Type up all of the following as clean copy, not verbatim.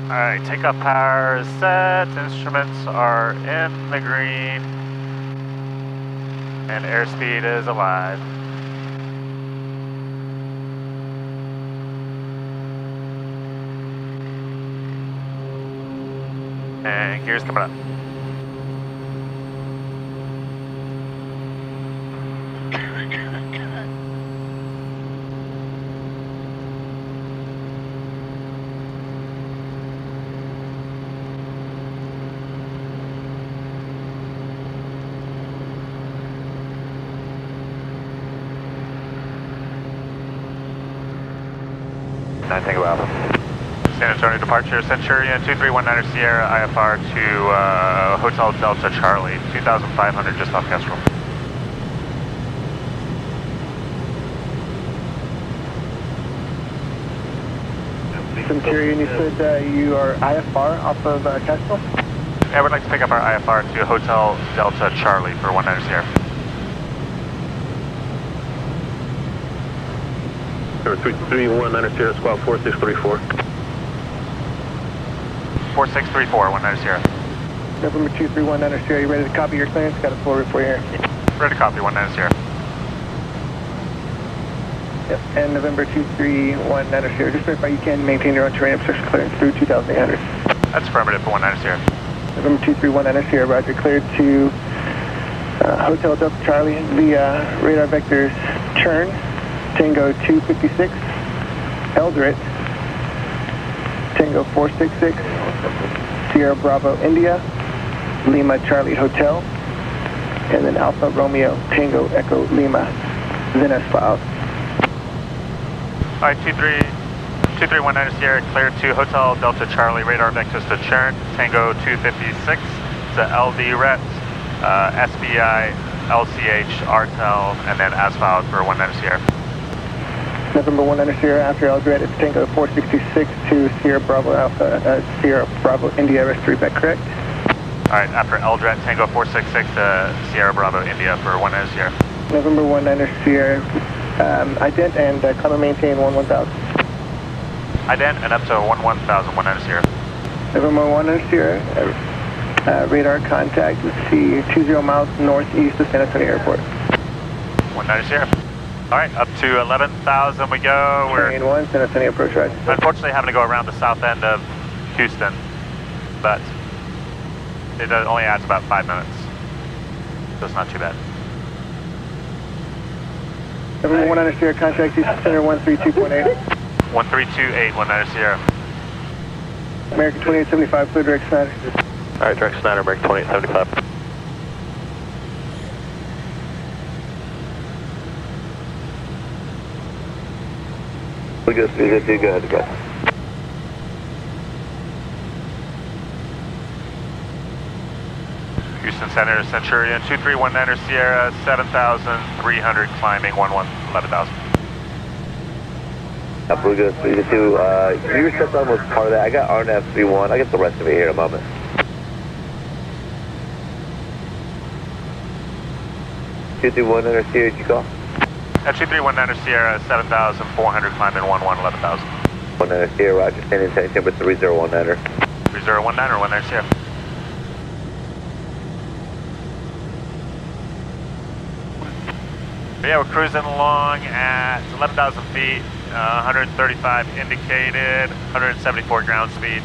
Alright, takeoff power is set, instruments are in the green, and airspeed is alive. And gears coming up. Tango Alpha. San Antonio departure, Centurion 2319 Sierra IFR to Hotel Delta Charlie, 2,500 just off Kestrel. Centurion, you said you are IFR off of Kestrel? Yeah, we'd like to pick up our IFR to Hotel Delta Charlie for 19 Sierra. 319 Sierra, squad 4634. 4634, 19 Sierra. November 2319 Sierra, you ready to copy your clearance? Got a full report here. Ready to copy, 19 Sierra. Yep, and November 2319 Sierra, just verify you can maintain your own terrain obstruction clearance through 2800. That's affirmative for 19 Sierra. November 2319 Sierra, roger, cleared to Hotel Delta Charlie via radar vectors turn, Tango 256, Eldrit, Tango 466, Sierra Bravo India, Lima Charlie Hotel, and then Alpha Romeo Tango Echo Lima, Zenith filed. Alright, 2319 Sierra, cleared to Hotel Delta Charlie, radar vectors to Churn, Tango 256 to LD Ret, SBI, LCH, RTEL, and then ASFALT for 19 Sierra. November 19 Sierra, after Eldred, it's Tango 466 to Sierra Bravo Alpha, Sierra Bravo India, rest repeat, correct? Alright, after Eldred, Tango 466 to Sierra Bravo India for 19 Sierra. November 19 Sierra, ident and climb and maintain 11,000. Ident and up to 11,000, 19 Sierra. November 19 Sierra, radar contact, let's see, 20 miles northeast of San Antonio Airport. 19 Sierra. Alright, up to 11,000 we go. Terrain 1, San Antonio approach right. Unfortunately having to go around the south end of Houston, but it only adds about 5 minutes, so it's not too bad. November 19 Sierra, contact Houston Center 132.8. 1328, 19 Sierra. American 2875, clear direct Snyder. Alright, direct Snyder, American 2875. We good, go ahead. Houston Center, Centurion 2319 Sierra, 7,300 climbing, 11,000. We're good, your step down was part of that. I got RNF 31, I get the rest of it here in a moment. Two 2319 Sierra, did you call? 2319 Sierra, 7,400 climbing, 11,000. 19 Sierra, roger, standing tank number 3019er. 3019 or 19 Sierra. But yeah, we're cruising along at 11,000 feet, 135 indicated, 174 ground speed.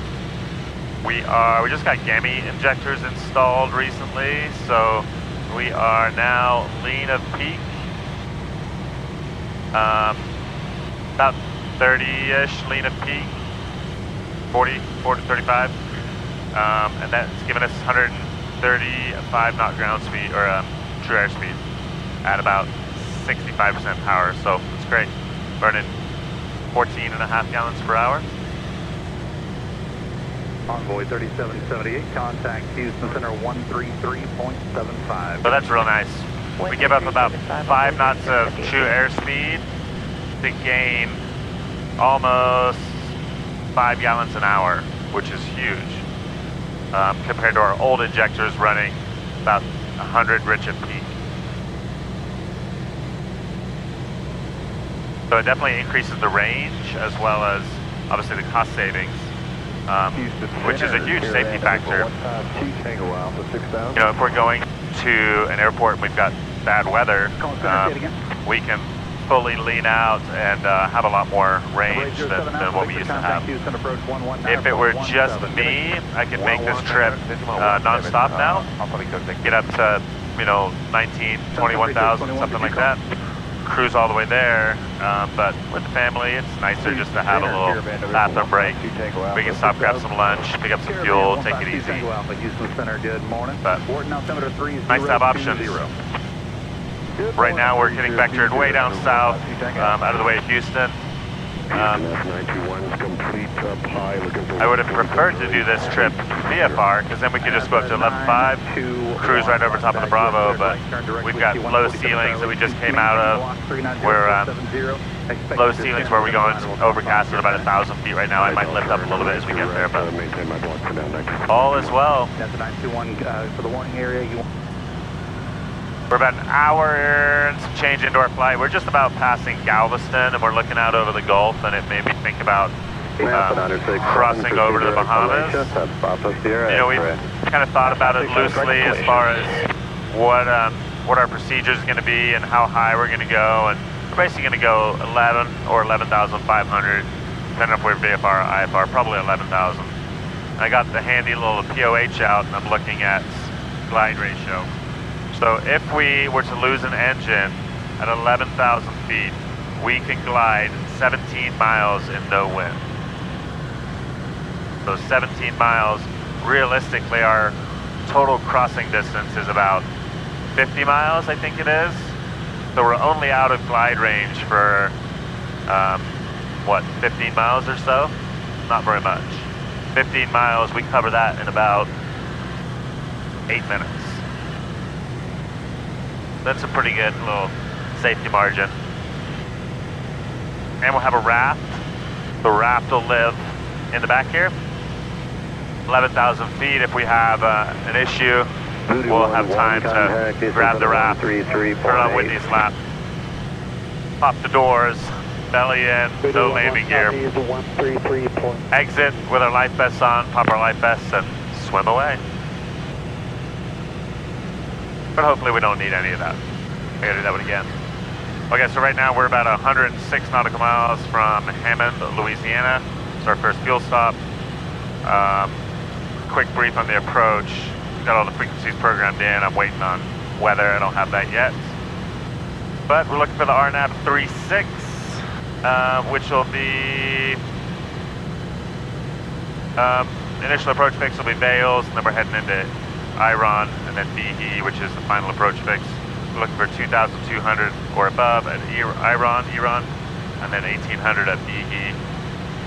We just got gammy injectors installed recently, so we are now lean of peak. About 30-ish lean of peak, 40 to 35, and that's giving us 135 knot ground speed, or true air speed, at about 65% power, so it's great. Burning 14.5 gallons per hour. Envoy 3778, contact Houston Center 133.75. So that's real nice. We give up about 5 knots of true airspeed to gain almost 5 gallons an hour, which is huge, compared to our old injectors running about 100 rich at peak. So it definitely increases the range as well as obviously the cost savings which is a huge safety factor. You know, if we're going to an airport and we've got bad weather, we can fully lean out and have a lot more range than what we used to have. If it were just me, I could make this trip non-stop now, get up to, you know, 19, 21,000, something like that. Cruise all the way there, but with the family, it's nicer just to have a little bathroom break. We can stop, grab some lunch, pick up some fuel, take it easy. But nice to have options. Right now we're getting vectored way down south, out of the way of Houston. I would have preferred to do this trip VFR, because then we could just go up to 11.5, cruise right over top of the Bravo, but we've got low ceilings that we just came out of. We're low ceilings where we're going overcast at about 1,000 feet right now. I might lift up a little bit as we get there, but all is well. For the warning area, We're about an hour and some change into our flight. We're just about passing Galveston, and we're looking out over the Gulf, and it made me think about crossing over to the Bahamas. You know, we've kind of thought about it loosely as far as what our procedure is going to be and how high we're going to go, and we're basically going to go 11 or 11,500, depending if we're VFR or IFR, probably 11,000. I got the handy little POH out, and I'm looking at glide ratio. So if we were to lose an engine at 11,000 feet, we can glide 17 miles in no wind. So 17 miles, realistically our total crossing distance is about 50 miles, I think it is. So we're only out of glide range for, 15 miles or so? Not very much. 15 miles, we cover that in about 8 minutes. That's a pretty good little safety margin. And we'll have a raft. The raft will live in the back here. 11,000 feet. If we have an issue, we'll have time to grab the raft, turn on Whitney's lap, pop the doors, belly in, no landing gear, exit with our life vests on, pop our life vests, and swim away. But hopefully we don't need any of that. I gotta do that one again. Okay, so right now we're about 106 nautical miles from Hammond, Louisiana. It's our first fuel stop. Quick brief on the approach. Got all the frequencies programmed in. I'm waiting on weather. I don't have that yet. But we're looking for the RNAV 36, which will be initial approach fix will be Vales, and then we're heading into Iron, and then Behe, which is the final approach fix. We're looking for 2,200 or above at Iron, and then 1,800 at Behe.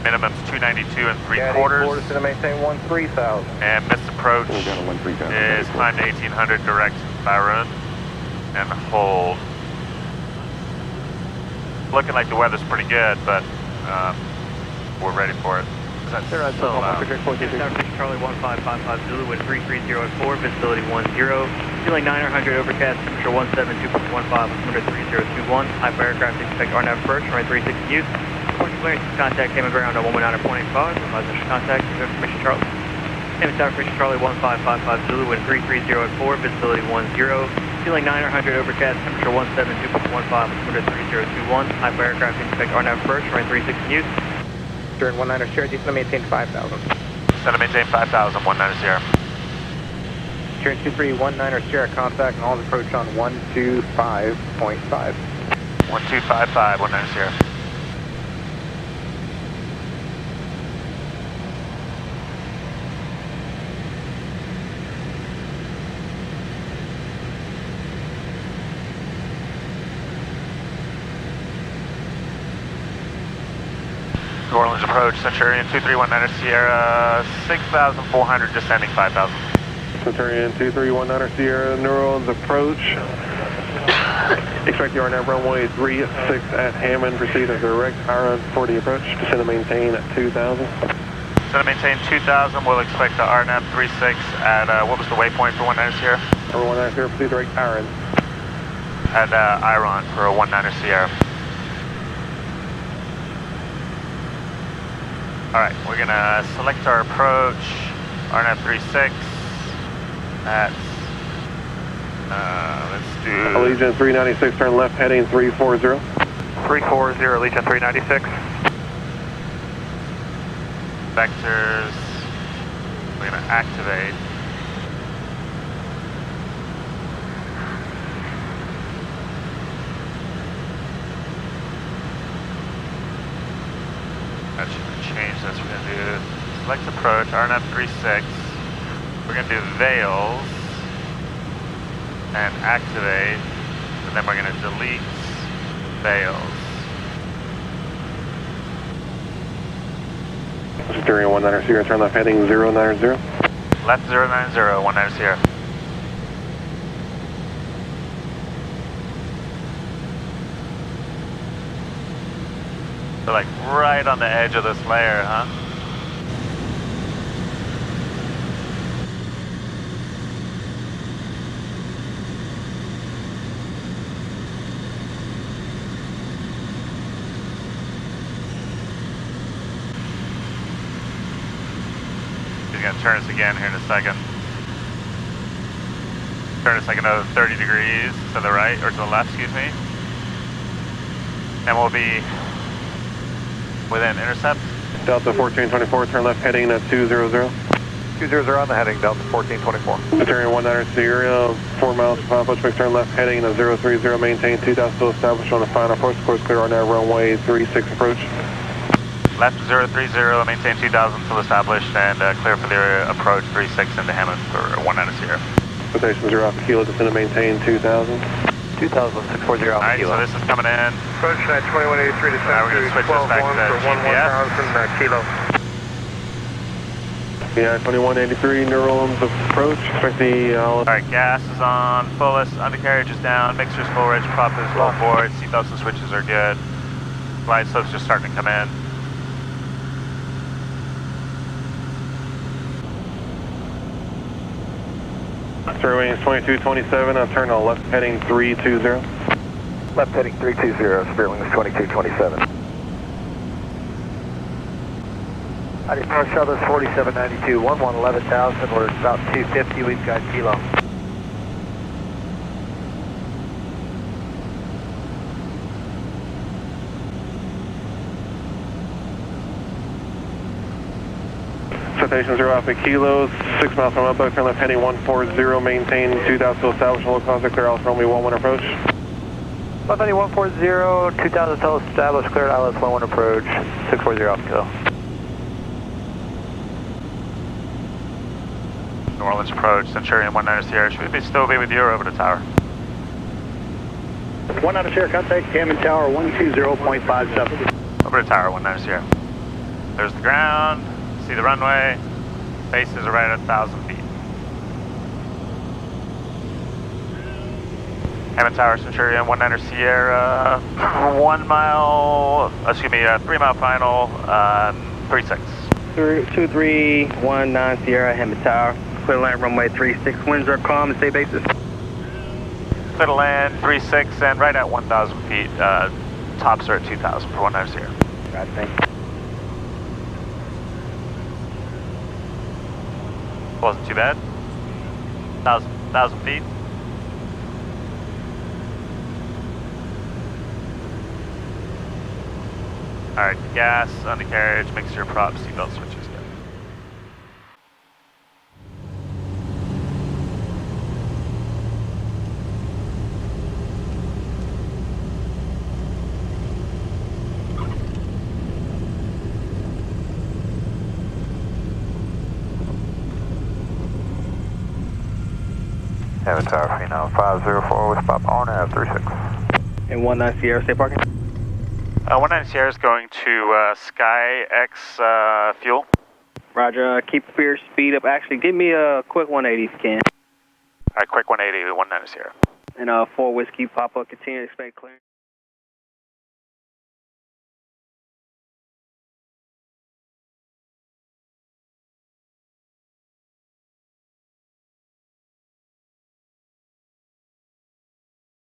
Minimum's 292 and 3/4. Going to maintain 13,000. And missed approach is climb to 1,800 direct Byron and hold. Looking like the weather's pretty good, but we're ready for it. Charlie 1555 Zulu with 330 visibility 10, feeling 900 overcast, temperature 172.15, altimeter 3021, hyper aircraft expect RNAV approach, runway 36 in use. Reporting clearance contact Hammond ground on 119.85, provide initial contact, information Charlie. Hammond Tower information Charlie 1555 Zulu with 330 visibility 10, feeling 900 overcast, temperature 172.15, altimeter 3021, hyper aircraft expect RNAV approach, runway 36 in use. During 19 Sierra, descend to maintain 5,000. Descend to maintain 5,000, 19 Sierra. Sierra 2319 Sierra, contact and all approach on 125.5. 1255, 19 Sierra. New Orleans approach, Centurion 2319 Sierra, 6,400, descending 5,000. Centurion 2319 Sierra, New Orleans approach. Expect the RNAV runway 36 at Hammond, proceed as direct Iron 40 approach, descend and maintain at 2,000. Descend and maintain 2,000, we'll expect the RNAV 36 at, what was the waypoint for 19 Sierra? Number 19 Sierra, proceed direct Iron. At Iron for a 19 Sierra. Alright, we're gonna select our approach, RNAV 36, at, let's do... Allegiant 396, turn left heading 340. 340, Allegiant 396. Vectors, we're gonna activate. That should change this. We're gonna do select approach, RNAV 36. We're gonna do veils and activate, and then we're gonna delete veils. Steering 190 Sierra, turn left heading 090. Left 090, 190 Sierra. They're like right on the edge of this layer, huh? He's gonna turn us again here in a second. Turn us like another 30 degrees to the right, or to the left, excuse me. And we'll be within intercept. Delta 1424, turn left heading at 200. 200 on the heading, Delta 1424. Steering 190 Sierra, 4 miles from Papa, turn left heading at 030, maintain 2000, still established on the final approach, course clear on that runway 36 approach. Left 030, maintain 2000, still established, and clear for the approach 36 into Hammond for 190 Sierra. Station 0 Alpha Kilo, descend to maintain 2000. 2000, 640 Alpha Alright, Kilo. so this is coming in. Approach at 2183 to Now we're going to switch this back to GPS. Kilo. Yeah, 2183, Neurons approach, expect the... Alright, gas is on, fullest, undercarriage is down, mixer's full rich, prop is full board, seatbelts and switches are good. Glide slope's just starting to come in. Survey is 2227, I'll turn to left heading 320. Left heading 320, Spirit Wings 2227. Howdy, approach Southwest 4792, 11,000, we're about 250, we've got Kilo. Citation 0 Alpha Kilo, 6 miles from Outback, turn left heading 140, maintain 2000, still established, low contact, clear Alice runway 11 approach. Left heading 140, 2000, still established, clear Alice 11 approach, 640 Alpha Kilo. New Orleans approach, Centurion 190 Sierra, should we still be with you or over the tower? 190 Sierra, contact Hammond Tower 120.57. Over the tower, 190 Sierra. There's the ground, see the runway, bases are right at 1,000 feet. Hammond Tower, Centurion 190 Sierra, 3 mile final, 36. 2319 Sierra, Hammond Tower. Clear land runway 36. Winds are calm and stay basis. Clear to land 36 and right at 1,000 feet. Tops are at 2,000 for 190 Sierra. God, thank you. Wasn't too bad. 1,000 feet. Alright, gas, undercarriage, mixture, props, seatbelt switches. Good. Hammond Tower, Pheno 504 with Pop RNAV 36. And 19 Sierra, stay parking. 190 Sierra is going to Sky X fuel. Roger, keep your speed up. Actually, give me a quick 180 if you can. Alright, quick 180, 190 Sierra. And 4 Whiskey, Papa, continue to expect clearance.